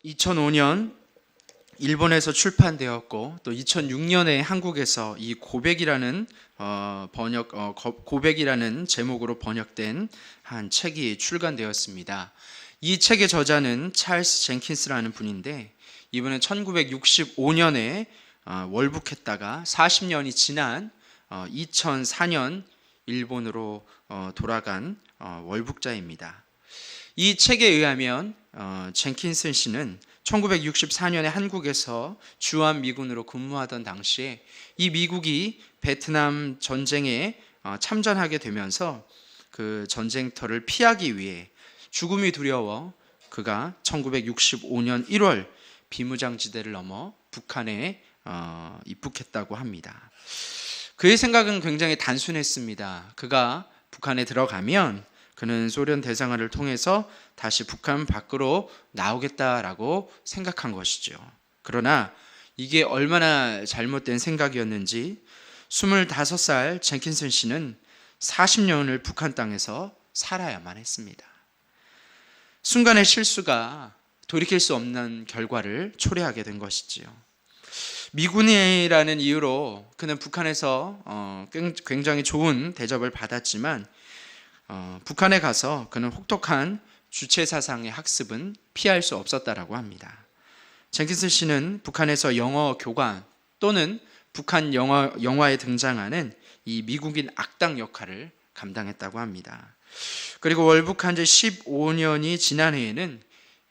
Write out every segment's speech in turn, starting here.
2005년 일본에서 출판되었고 또 2006년에 한국에서 이 고백이라는 고백이라는 제목으로 번역된 한 책이 출간되었습니다. 이 책의 저자는 찰스 젠킨스라는 분인데 이분은 1965년에 월북했다가 40년이 지난 2004년 일본으로 돌아간 월북자입니다. 이 책에 의하면 젠킨슨 씨는 1964년에 한국에서 주한미군으로 근무하던 당시에 이 미국이 베트남 전쟁에 참전하게 되면서 그 전쟁터를 피하기 위해 죽음이 두려워 그가 1965년 1월 비무장지대를 넘어 북한에 입국했다고 합니다. 그의 생각은 굉장히 단순했습니다. 그가 북한에 들어가면 그는 소련 대사관을 통해서 다시 북한 밖으로 나오겠다라고 생각한 것이죠. 그러나 이게 얼마나 잘못된 생각이었는지 25살 젠킨슨 씨는 40년을 북한 땅에서 살아야만 했습니다. 순간의 실수가 돌이킬 수 없는 결과를 초래하게 된 것이지요. 미군이라는 이유로 그는 북한에서 굉장히 좋은 대접을 받았지만 북한에 가서 그는 혹독한 주체사상의 학습은 피할 수 없었다라고 합니다. 젠킨슨 씨는 북한에서 영어 교관 또는 북한 영화에 등장하는 이 미국인 악당 역할을 감당했다고 합니다. 그리고 월북한 지 15년이 지난 해에는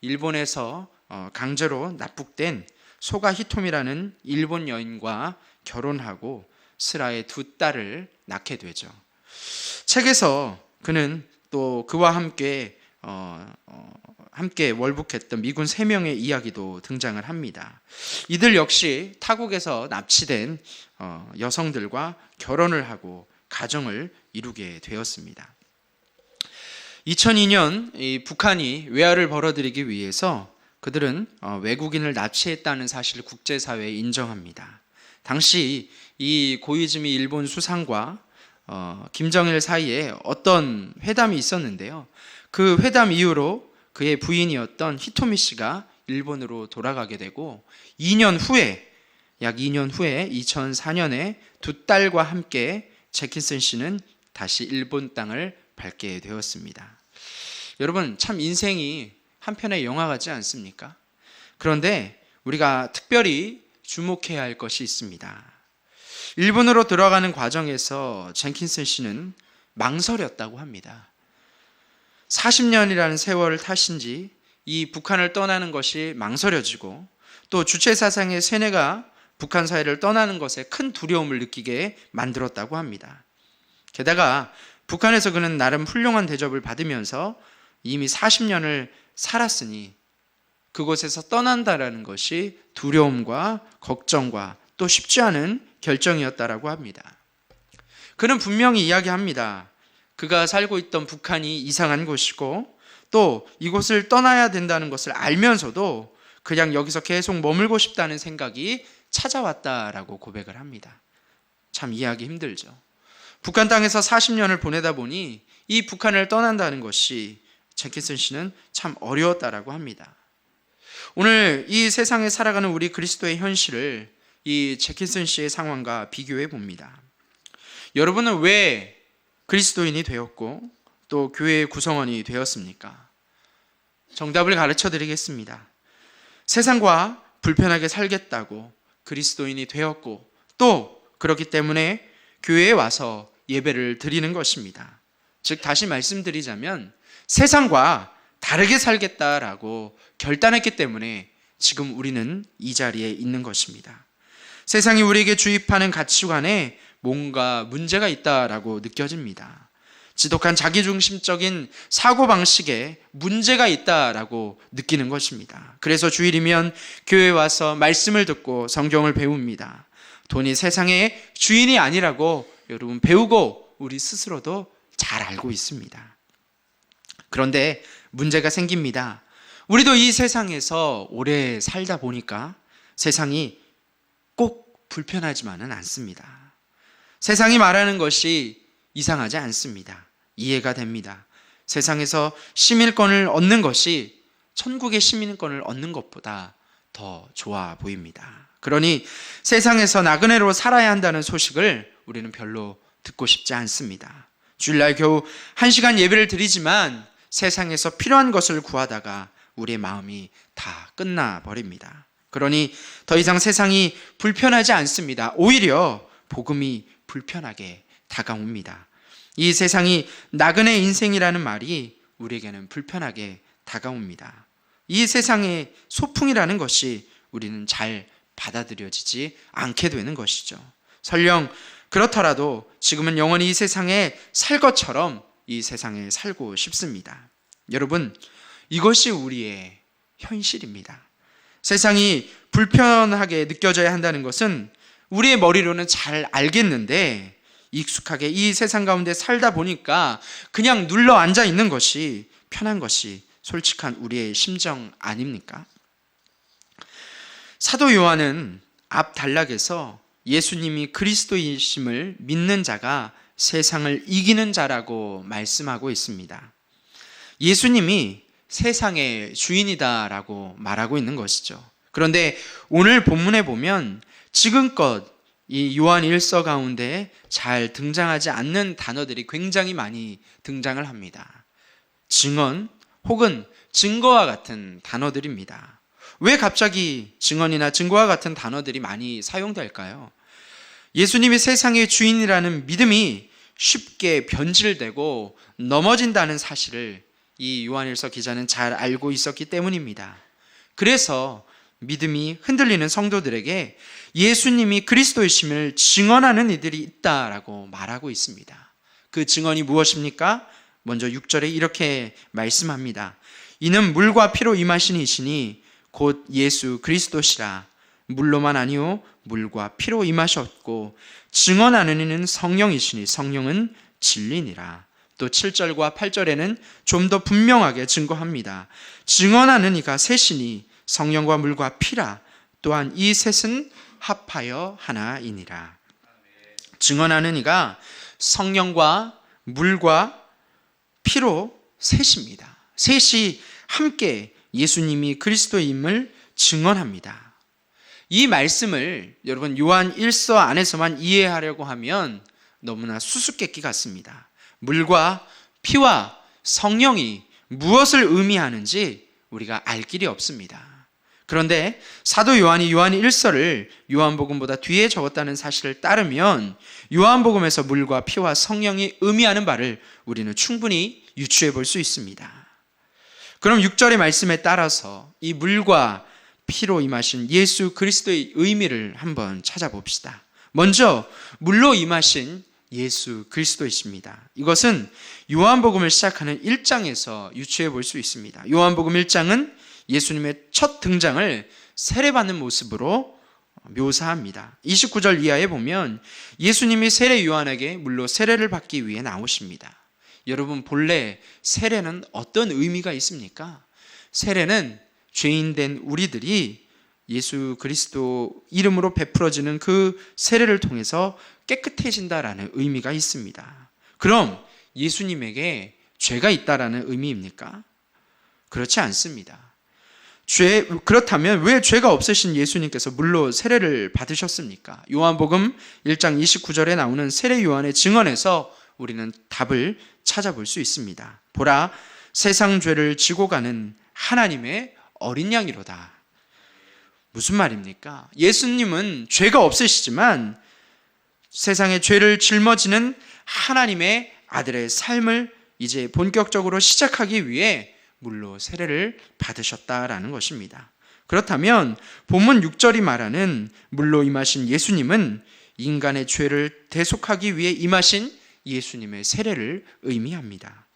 일본에서 강제로 납북된 소가 히토미라는 일본 여인과 결혼하고 슬아의 두 딸을 낳게 되죠. 책에서 그는 또 그와 함께 월북했던 미군 3명의 이야기도 등장을 합니다. 이들 역시 타국에서 납치된 여성들과 결혼을 하고 가정을 이루게 되었습니다. 2002년 북한이 외화를 벌어들이기 위해서 그들은 외국인을 납치했다는 사실을 국제사회에 인정합니다. 당시 이 고이즈미 일본 수상과 김정일 사이에 어떤 회담이 있었는데요. 그 회담 이후로 그의 부인이었던 히토미 씨가 일본으로 돌아가게 되고 약 2년 후에 2004년에 두 딸과 함께 젠킨슨 씨는 다시 일본 땅을 밟게 되었습니다. 여러분, 참 인생이 한편의 영화 같지 않습니까? 그런데 우리가 특별히 주목해야 할 것이 있습니다. 일본으로 들어가는 과정에서 젠킨슨 씨는 망설였다고 합니다. 40년이라는 세월을 타신 지 이 북한을 떠나는 것이 망설여지고 또 주체사상의 세뇌가 북한 사회를 떠나는 것에 큰 두려움을 느끼게 만들었다고 합니다. 게다가 북한에서 그는 나름 훌륭한 대접을 받으면서 이미 40년을 살았으니 그곳에서 떠난다라는 것이 두려움과 걱정과 또 쉽지 않은 결정이었다라고 합니다. 그는 분명히 이야기합니다. 그가 살고 있던 북한이 이상한 곳이고 또 이곳을 떠나야 된다는 것을 알면서도 그냥 여기서 계속 머물고 싶다는 생각이 찾아왔다라고 고백을 합니다. 참 이해하기 힘들죠. 북한 땅에서 40년을 보내다 보니 이 북한을 떠난다는 것이 젠킨슨 씨는 참 어려웠다라고 합니다. 오늘 이 세상에 살아가는 우리 그리스도의 현실을 이 젠킨슨 씨의 상황과 비교해 봅니다. 여러분은 왜 그리스도인이 되었고 또 교회의 구성원이 되었습니까? 정답을 가르쳐 드리겠습니다. 세상과 불편하게 살겠다고 그리스도인이 되었고 또 그렇기 때문에 교회에 와서 예배를 드리는 것입니다. 즉 다시 말씀드리자면 세상과 다르게 살겠다라고 결단했기 때문에 지금 우리는 이 자리에 있는 것입니다. 세상이 우리에게 주입하는 가치관에 뭔가 문제가 있다라고 느껴집니다. 지독한 자기중심적인 사고방식에 문제가 있다라고 느끼는 것입니다. 그래서 주일이면 교회에 와서 말씀을 듣고 성경을 배웁니다. 돈이 세상의 주인이 아니라고 여러분 배우고 우리 스스로도 잘 알고 있습니다. 그런데 문제가 생깁니다. 우리도 이 세상에서 오래 살다 보니까 세상이 꼭 불편하지만은 않습니다. 세상이 말하는 것이 이상하지 않습니다. 이해가 됩니다. 세상에서 시민권을 얻는 것이 천국의 시민권을 얻는 것보다 더 좋아 보입니다. 그러니 세상에서 나그네로 살아야 한다는 소식을 우리는 별로 듣고 싶지 않습니다. 주일날 겨우 1시간 예배를 드리지만 세상에서 필요한 것을 구하다가 우리의 마음이 다 끝나버립니다. 그러니 더 이상 세상이 불편하지 않습니다. 오히려 복음이 불편하게 다가옵니다. 이 세상이 나그네 인생이라는 말이 우리에게는 불편하게 다가옵니다. 이 세상의 소풍이라는 것이 우리는 잘 받아들여지지 않게 되는 것이죠. 설령 그렇더라도 지금은 영원히 이 세상에 살 것처럼 이 세상에 살고 싶습니다. 여러분, 이것이 우리의 현실입니다. 세상이 불편하게 느껴져야 한다는 것은 우리의 머리로는 잘 알겠는데 익숙하게 이 세상 가운데 살다 보니까 그냥 눌러 앉아 있는 것이 편한 것이 솔직한 우리의 심정 아닙니까? 사도 요한은 앞 단락에서 예수님이 그리스도이심을 믿는 자가 세상을 이기는 자라고 말씀하고 있습니다. 예수님이 세상의 주인이다라고 말하고 있는 것이죠. 그런데 오늘 본문에 보면 지금껏 이 요한 1서 가운데 잘 등장하지 않는 단어들이 굉장히 많이 등장을 합니다. 증언 혹은 증거와 같은 단어들입니다. 왜 갑자기 증언이나 증거와 같은 단어들이 많이 사용될까요? 예수님이 세상의 주인이라는 믿음이 쉽게 변질되고 넘어진다는 사실을 이 요한일서 기자는 잘 알고 있었기 때문입니다. 그래서 믿음이 흔들리는 성도들에게 예수님이 그리스도이심을 증언하는 이들이 있다라고 말하고 있습니다. 그 증언이 무엇입니까? 먼저 6절에 이렇게 말씀합니다. 이는 물과 피로 임하신 이시니 곧 예수 그리스도시라. 물로만 아니요 물과 피로 임하셨고 증언하는 이는 성령이시니 성령은 진리니라. 또 7절과 8절에는 좀 더 분명하게 증거합니다. 증언하는 이가 셋이니 성령과 물과 피라. 또한 이 셋은 합하여 하나이니라. 증언하는 이가 성령과 물과 피로 셋입니다. 셋이 함께 예수님이 그리스도임을 증언합니다. 이 말씀을 여러분 요한 1서 안에서만 이해하려고 하면 너무나 수수께끼 같습니다. 물과 피와 성령이 무엇을 의미하는지 우리가 알 길이 없습니다. 그런데 사도 요한이 요한 1서를 요한복음보다 뒤에 적었다는 사실을 따르면 요한복음에서 물과 피와 성령이 의미하는 바를 우리는 충분히 유추해 볼 수 있습니다. 그럼 6절의 말씀에 따라서 이 물과 피로 임하신 예수 그리스도의 의미를 한번 찾아봅시다. 먼저 물로 임하신 예수 그리스도이십니다. 이것은 요한복음을 시작하는 1장에서 유추해 볼 수 있습니다. 요한복음 1장은 예수님의 첫 등장을 세례받는 모습으로 묘사합니다. 29절 이하에 보면 예수님이 세례 요한에게 물로 세례를 받기 위해 나오십니다. 여러분, 본래 세례는 어떤 의미가 있습니까? 세례는 죄인된 우리들이 예수 그리스도 이름으로 베풀어지는 그 세례를 통해서 깨끗해진다라는 의미가 있습니다. 그럼 예수님에게 죄가 있다라는 의미입니까? 그렇지 않습니다. 그렇다면 왜 죄가 없으신 예수님께서 물로 세례를 받으셨습니까? 요한복음 1장 29절에 나오는 세례 요한의 증언에서 우리는 답을 찾아볼 수 있습니다. 보라, 세상 죄를 지고 가는 하나님의 어린 양이로다. 무슨 말입니까? 예수님은 죄가 없으시지만 세상의 죄를 짊어지는 하나님의 아들의 삶을 이제 본격적으로 시작하기 위해 물로 세례를 받으셨다라는 것입니다. 그렇다면 본문 6절이 말하는 물로 임하신 예수님은 인간의 죄를 대속하기 위해 임하신 예수님의 세례를 의미합니다.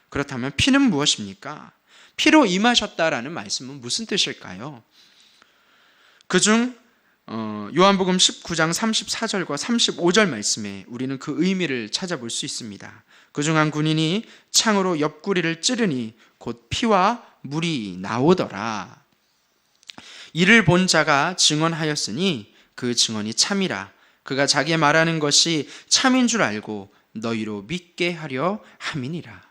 그렇다면 피는 무엇입니까? 피로 임하셨다라는 말씀은 무슨 뜻일까요? 그중 요한복음 19장 34절과 35절 말씀에 우리는 그 의미를 찾아볼 수 있습니다. 그중 한 군인이 창으로 옆구리를 찌르니 곧 피와 물이 나오더라. 이를 본 자가 증언하였으니 그 증언이 참이라. 그가 자기 말하는 것이 참인 줄 알고 너희로 믿게 하려 함이니라.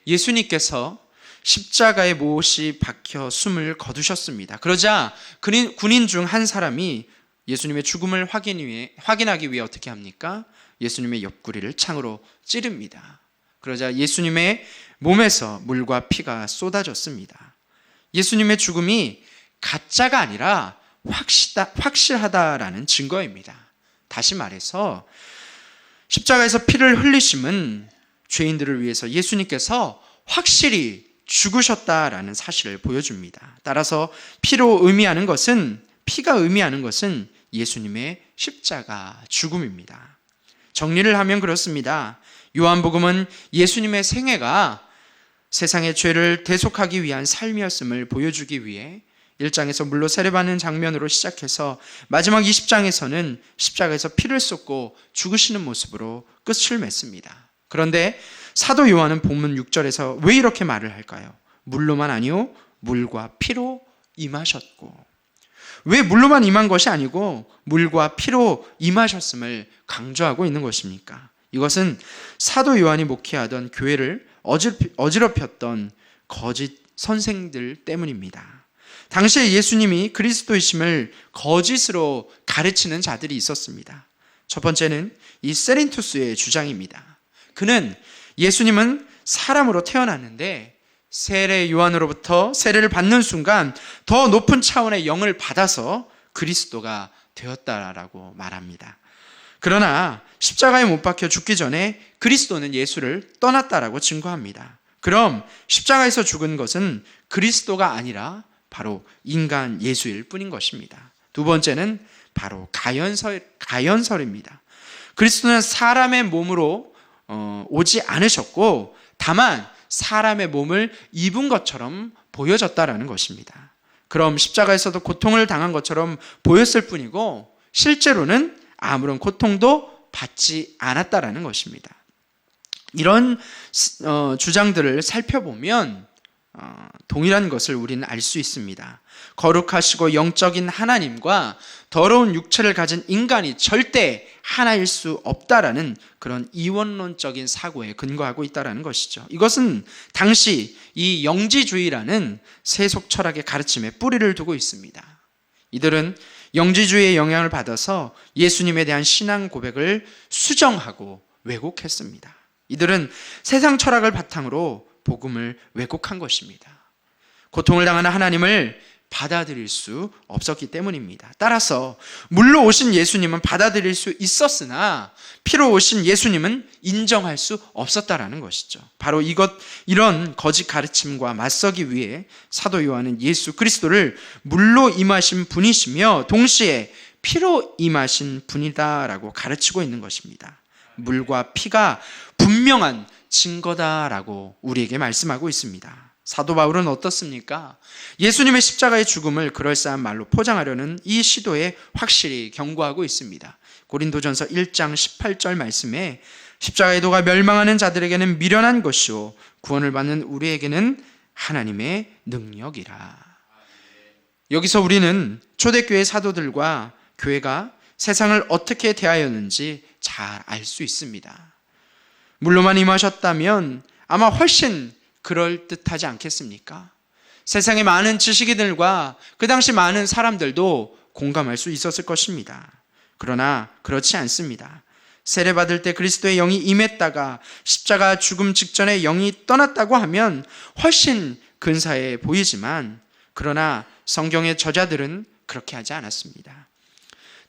예수님께서 십자가에 못이 박혀 숨을 거두셨습니다. 그러자 군인 중 한 사람이 예수님의 죽음을 확인하기 위해 어떻게 합니까? 예수님의 옆구리를 창으로 찌릅니다. 그러자 예수님의 몸에서 물과 피가 쏟아졌습니다. 예수님의 죽음이 가짜가 아니라 확실하다라는 증거입니다. 다시 말해서 십자가에서 피를 흘리심은 죄인들을 위해서 예수님께서 확실히 죽으셨다라는 사실을 보여줍니다. 따라서 피가 의미하는 것은 예수님의 십자가 죽음입니다. 정리를 하면 그렇습니다. 요한복음은 예수님의 생애가 세상의 죄를 대속하기 위한 삶이었음을 보여주기 위해 1장에서 물로 세례받는 장면으로 시작해서 마지막 20장에서는 십자가에서 피를 쏟고 죽으시는 모습으로 끝을 맺습니다. 그런데 사도 요한은 본문 6절에서 왜 이렇게 말을 할까요? 물로만 아니요 물과 피로 임하셨고, 왜 물로만 임한 것이 아니고 물과 피로 임하셨음을 강조하고 있는 것입니까? 이것은 사도 요한이 목회하던 교회를 어지럽혔던 거짓 선생들 때문입니다. 당시에 예수님이 그리스도이심을 거짓으로 가르치는 자들이 있었습니다. 첫 번째는 이 세린투스의 주장입니다. 그는 예수님은 사람으로 태어났는데 세례 요한으로부터 세례를 받는 순간 더 높은 차원의 영을 받아서 그리스도가 되었다라고 말합니다. 그러나 십자가에 못 박혀 죽기 전에 그리스도는 예수를 떠났다라고 증거합니다. 그럼 십자가에서 죽은 것은 그리스도가 아니라 바로 인간 예수일 뿐인 것입니다. 두 번째는 바로 가연설입니다. 그리스도는 사람의 몸으로 오지 않으셨고 다만 사람의 몸을 입은 것처럼 보여졌다라는 것입니다. 그럼 십자가에서도 고통을 당한 것처럼 보였을 뿐이고 실제로는 아무런 고통도 받지 않았다라는 것입니다. 이런 주장들을 살펴보면 동일한 것을 우리는 알 수 있습니다. 거룩하시고 영적인 하나님과 더러운 육체를 가진 인간이 절대 하나일 수 없다라는 그런 이원론적인 사고에 근거하고 있다는 것이죠. 이것은 당시 이 영지주의라는 세속 철학의 가르침에 뿌리를 두고 있습니다. 이들은 영지주의의 영향을 받아서 예수님에 대한 신앙 고백을 수정하고 왜곡했습니다. 이들은 세상 철학을 바탕으로 복음을 왜곡한 것입니다. 고통을 당하는 하나님을 받아들일 수 없었기 때문입니다. 따라서 물로 오신 예수님은 받아들일 수 있었으나 피로 오신 예수님은 인정할 수 없었다라는 것이죠. 바로 이런 거짓 가르침과 맞서기 위해 사도 요한은 예수 그리스도를 물로 임하신 분이시며 동시에 피로 임하신 분이다라고 가르치고 있는 것입니다. 물과 피가 분명한 증거다라고 우리에게 말씀하고 있습니다. 사도 바울은 어떻습니까? 예수님의 십자가의 죽음을 그럴싸한 말로 포장하려는 이 시도에 확실히 경고하고 있습니다. 고린도전서 1장 18절 말씀에 십자가의 도가 멸망하는 자들에게는 미련한 것이요 구원을 받는 우리에게는 하나님의 능력이라. 여기서 우리는 초대교회 사도들과 교회가 세상을 어떻게 대하였는지 잘 알 수 있습니다. 물로만 임하셨다면 아마 훨씬 그럴듯하지 않겠습니까? 세상의 많은 지식인들과 그 당시 많은 사람들도 공감할 수 있었을 것입니다. 그러나 그렇지 않습니다. 세례받을 때 그리스도의 영이 임했다가 십자가 죽음 직전에 영이 떠났다고 하면 훨씬 근사해 보이지만 그러나 성경의 저자들은 그렇게 하지 않았습니다.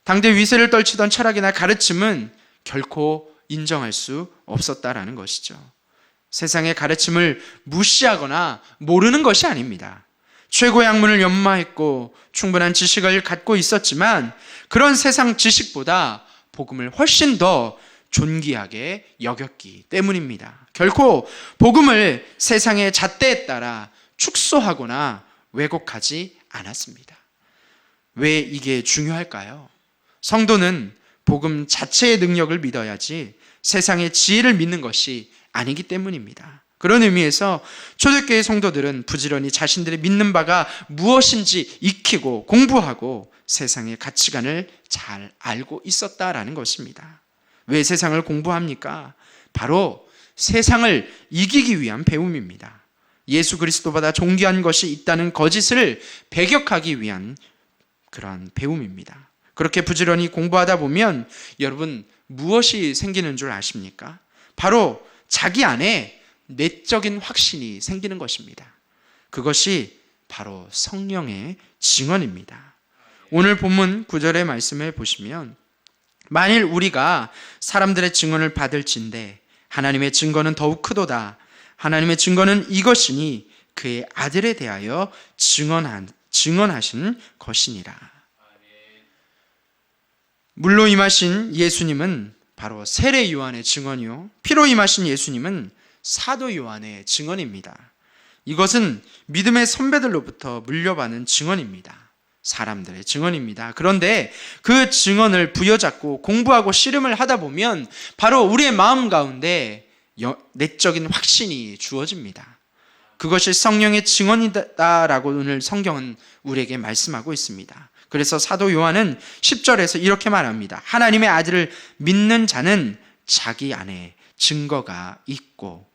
당대 위세를 떨치던 철학이나 가르침은 결코 인정할 수 없었다라는 것이죠. 세상의 가르침을 무시하거나 모르는 것이 아닙니다. 최고의 학문을 연마했고 충분한 지식을 갖고 있었지만 그런 세상 지식보다 복음을 훨씬 더 존귀하게 여겼기 때문입니다. 결코 복음을 세상의 잣대에 따라 축소하거나 왜곡하지 않았습니다. 왜 이게 중요할까요? 성도는 복음 자체의 능력을 믿어야지 세상의 지혜를 믿는 것이 아니기 때문입니다. 그런 의미에서 초대교회 성도들은 부지런히 자신들이 믿는 바가 무엇인지 익히고 공부하고 세상의 가치관을 잘 알고 있었다라는 것입니다. 왜 세상을 공부합니까? 바로 세상을 이기기 위한 배움입니다. 예수 그리스도보다 존귀한 것이 있다는 거짓을 배격하기 위한 그러한 배움입니다. 그렇게 부지런히 공부하다 보면 여러분 무엇이 생기는 줄 아십니까? 바로 자기 안에 내적인 확신이 생기는 것입니다. 그것이 바로 성령의 증언입니다. 오늘 본문 9절의 말씀을 보시면 만일 우리가 사람들의 증언을 받을진대 하나님의 증거는 더욱 크도다. 하나님의 증거는 이것이니 그의 아들에 대하여 증언하신 것이니라. 물로 임하신 예수님은 바로 세례 요한의 증언이요, 피로 임하신 예수님은 사도 요한의 증언입니다. 이것은 믿음의 선배들로부터 물려받은 증언입니다. 사람들의 증언입니다. 그런데 그 증언을 부여잡고 공부하고 씨름을 하다 보면 바로 우리의 마음 가운데 내적인 확신이 주어집니다. 그것이 성령의 증언이다라고 오늘 성경은 우리에게 말씀하고 있습니다. 그래서 사도 요한은 10절에서 이렇게 말합니다. 하나님의 아들을 믿는 자는 자기 안에 증거가 있고,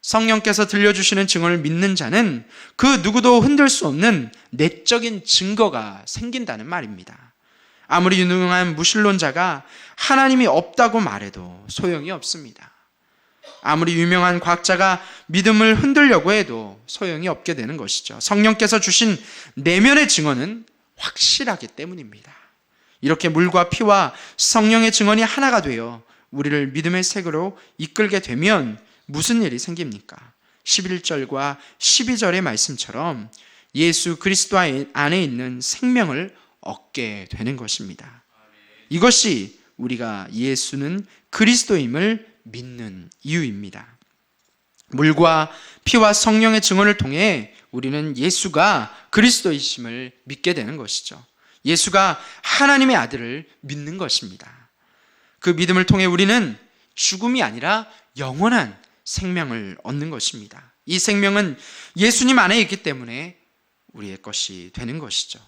성령께서 들려주시는 증언을 믿는 자는 그 누구도 흔들 수 없는 내적인 증거가 생긴다는 말입니다. 아무리 유능한 무신론자가 하나님이 없다고 말해도 소용이 없습니다. 아무리 유명한 과학자가 믿음을 흔들려고 해도 소용이 없게 되는 것이죠. 성령께서 주신 내면의 증언은 확실하기 때문입니다. 이렇게 물과 피와 성령의 증언이 하나가 되어 우리를 믿음의 색으로 이끌게 되면 무슨 일이 생깁니까? 11절과 12절의 말씀처럼 예수 그리스도 안에 있는 생명을 얻게 되는 것입니다. 이것이 우리가 예수는 그리스도임을 믿는 이유입니다. 물과 피와 성령의 증언을 통해 우리는 예수가 그리스도이심을 믿게 되는 것이죠. 예수가 하나님의 아들을 믿는 것입니다. 그 믿음을 통해 우리는 죽음이 아니라 영원한 생명을 얻는 것입니다. 이 생명은 예수님 안에 있기 때문에 우리의 것이 되는 것이죠.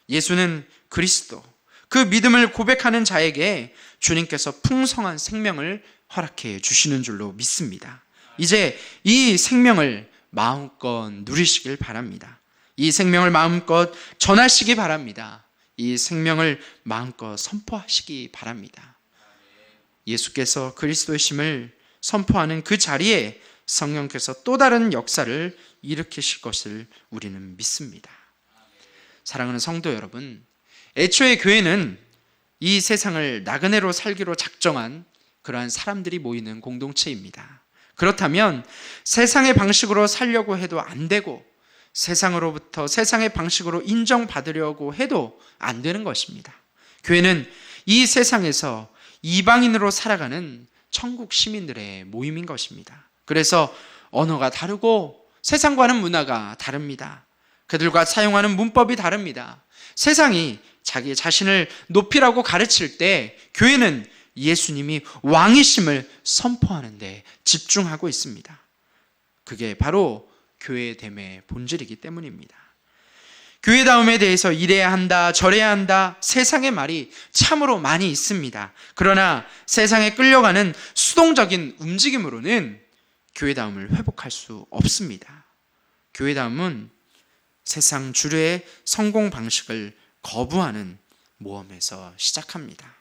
예수는 그리스도, 그 믿음을 고백하는 자에게 주님께서 풍성한 생명을 허락해 주시는 줄로 믿습니다. 이제 이 생명을 마음껏 누리시길 바랍니다. 이 생명을 마음껏 전하시기 바랍니다. 이 생명을 마음껏 선포하시기 바랍니다. 예수께서 그리스도이심을 선포하는 그 자리에 성령께서 또 다른 역사를 일으키실 것을 우리는 믿습니다. 사랑하는 성도 여러분, 애초에 교회는 이 세상을 나그네로 살기로 작정한 그러한 사람들이 모이는 공동체입니다. 그렇다면 세상의 방식으로 살려고 해도 안 되고 세상으로부터 세상의 방식으로 인정받으려고 해도 안 되는 것입니다. 교회는 이 세상에서 이방인으로 살아가는 천국 시민들의 모임인 것입니다. 그래서 언어가 다르고 세상과는 문화가 다릅니다. 그들과 사용하는 문법이 다릅니다. 세상이 자기 자신을 높이라고 가르칠 때 교회는 예수님이 왕이심을 선포하는 데 집중하고 있습니다. 그게 바로 교회됨의 본질이기 때문입니다. 교회다움에 대해서 이래야 한다, 저래야 한다, 세상의 말이 참으로 많이 있습니다. 그러나 세상에 끌려가는 수동적인 움직임으로는 교회다움을 회복할 수 없습니다. 교회다움은 세상 주류의 성공 방식을 거부하는 모험에서 시작합니다.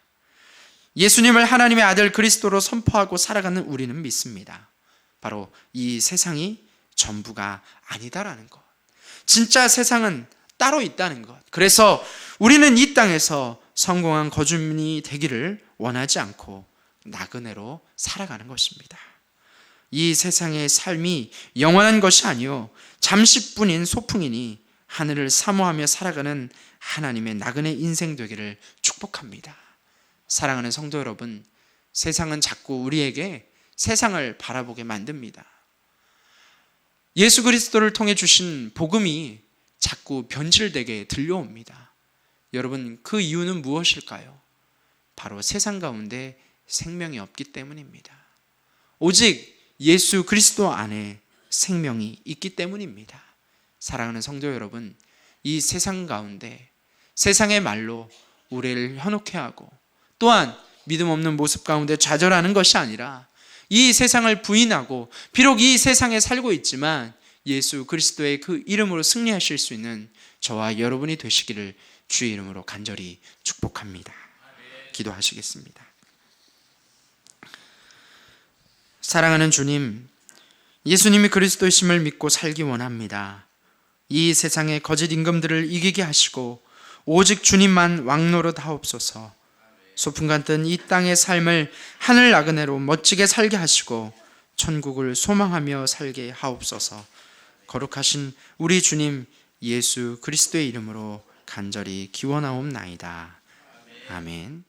예수님을 하나님의 아들 그리스도로 선포하고 살아가는 우리는 믿습니다. 바로 이 세상이 전부가 아니다라는 것. 진짜 세상은 따로 있다는 것. 그래서 우리는 이 땅에서 성공한 거주민이 되기를 원하지 않고 나그네로 살아가는 것입니다. 이 세상의 삶이 영원한 것이 아니요 잠시뿐인 소풍이니 하늘을 사모하며 살아가는 하나님의 나그네 인생 되기를 축복합니다. 사랑하는 성도 여러분, 세상은 자꾸 우리에게 세상을 바라보게 만듭니다. 예수 그리스도를 통해 주신 복음이 자꾸 변질되게 들려옵니다. 여러분, 그 이유는 무엇일까요? 바로 세상 가운데 생명이 없기 때문입니다. 오직 예수 그리스도 안에 생명이 있기 때문입니다. 사랑하는 성도 여러분, 이 세상 가운데 세상의 말로 우리를 현혹해 하고 또한 믿음 없는 모습 가운데 좌절하는 것이 아니라 이 세상을 부인하고 비록 이 세상에 살고 있지만 예수 그리스도의 그 이름으로 승리하실 수 있는 저와 여러분이 되시기를 주의 이름으로 간절히 축복합니다. 기도하시겠습니다. 사랑하는 주님, 예수님이 그리스도이심을 믿고 살기 원합니다. 이 세상의 거짓 임금들을 이기게 하시고 오직 주님만 왕노릇 하옵소서. 소풍 같은 이 땅의 삶을 하늘 나그네로 멋지게 살게 하시고 천국을 소망하며 살게 하옵소서. 거룩하신 우리 주님 예수 그리스도의 이름으로 간절히 기원하옵나이다. 아멘.